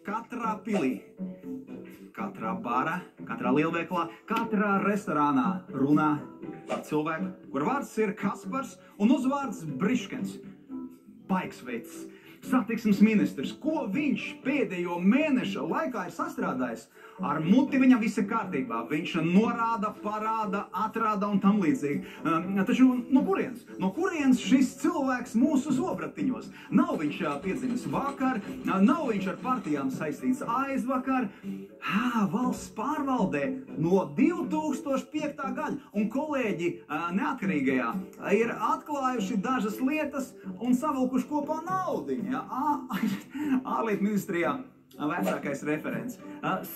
katrā pilī, katrā barā, katrā lielveikalā, katrā restorānā runā par cilvēku, kur vārds ir Kaspars un uzvārds Briškens. Baigs veids, satiksmes ministrs, ko viņš pēdējo mēneša laikā ir sastrādājis, ar muti viņam viss ir kārtībā. Viņš norāda, parāda, atrāda un tam līdzīgi. Taču no kurienes? No kurienes šis cilvēks mūsu zobratiņos? Nav viņš piedzimis vakar, nav viņš ar partijām saistīts aizvakar. Valsts pārvaldē no 2005. gada un kolēģi neatkarīgajā ir atklājuši dažas lietas un savilkuši kopā naudiņu. Ārlietu ministrijā vecākais referents.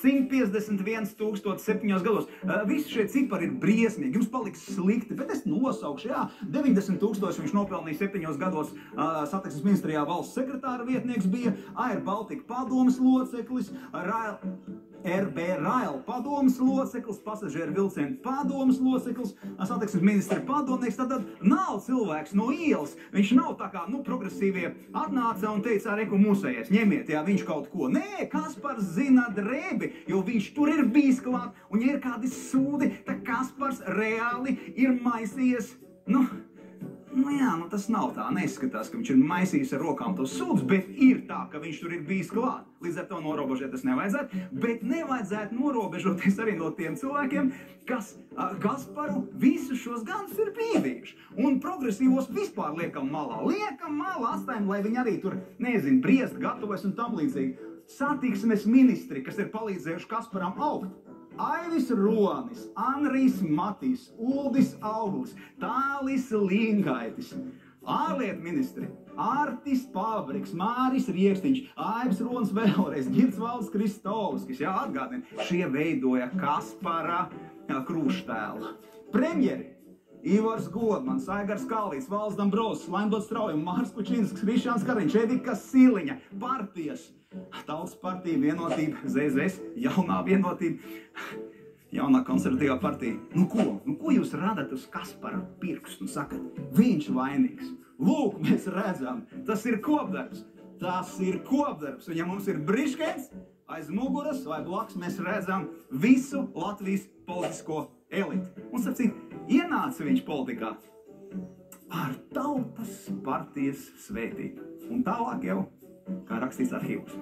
151 000 7 gados. Visi šie cipari ir briesmīgi, jums paliks slikti, bet es nosaukšu, 90 000 viņš nopelnīja 7 gados. Satiksmes ministrijā valsts sekretāra vietnieks bija, Air Baltica padomes loceklis, RB Rail padomes loceklis, pasažieru vilcienu padomes loceklis, satiksmes ministra padomnieks. Tad nav cilvēks no ielas. Viņš nav tā kā, progresīvie atnāca un teica, reku mūsējies, ņemiet, viņš kaut ko. Nē, Kaspars zina drēbi, jo viņš tur ir bijis klāt, un ja ir kādi sūdi, tad Kaspars reāli ir maisījies, tas nav tā, neizskatās, ka viņš ir maisījis ar rokām tos sūdus, bet ir tā, ka viņš tur ir bijis klāt. Līdz ar to norobežoties nevajadzētu, bet nevajadzētu norobežoties arī no tiem cilvēkiem, kas Kasparu visus šos gadus ir pīdījuši. Un progresīvos vispār liekam malā, atstājam, lai viņi arī tur, briest, gatavojas un tam līdzīgi. Satiksmes ministri, kas ir palīdzējuši Kasparam augt. Aivis Ronis, Anrijs Matīs, Uldis Auglis, Tālis Lingaitis, ārlietu ministri, Artis Pabriks, Māris Riekstiņš, Aivis Ronis vēlreiz, Girds Valds Kristovskis, atgādini, šie veidoja Kaspara krūštēlu. Premjeri Ivars Godmans, Aigars Kalvīts, Valds Dombrovskis, Laimbots Straujums, Mārs Kučinsks, Krišjāns Kariņš, Edika Siliņa, partijas, Tautas partija, Vienotība, ZZS, Jaunā Vienotība, Jaunā konservatīvā partija. Ko jūs radat uz Kaspara pirkstu un sakat, viņš vainīgs? Lūk, mēs redzam, tas ir kopdarbs. Un ja mums ir Briškens, aiz muguras vai blakus mēs redzam visu Latvijas politisko elitu. Un sacīt, ienāca viņš politikā ar Tautas partijas svētību. Un tālāk jau, kā rakstīts arhīvos.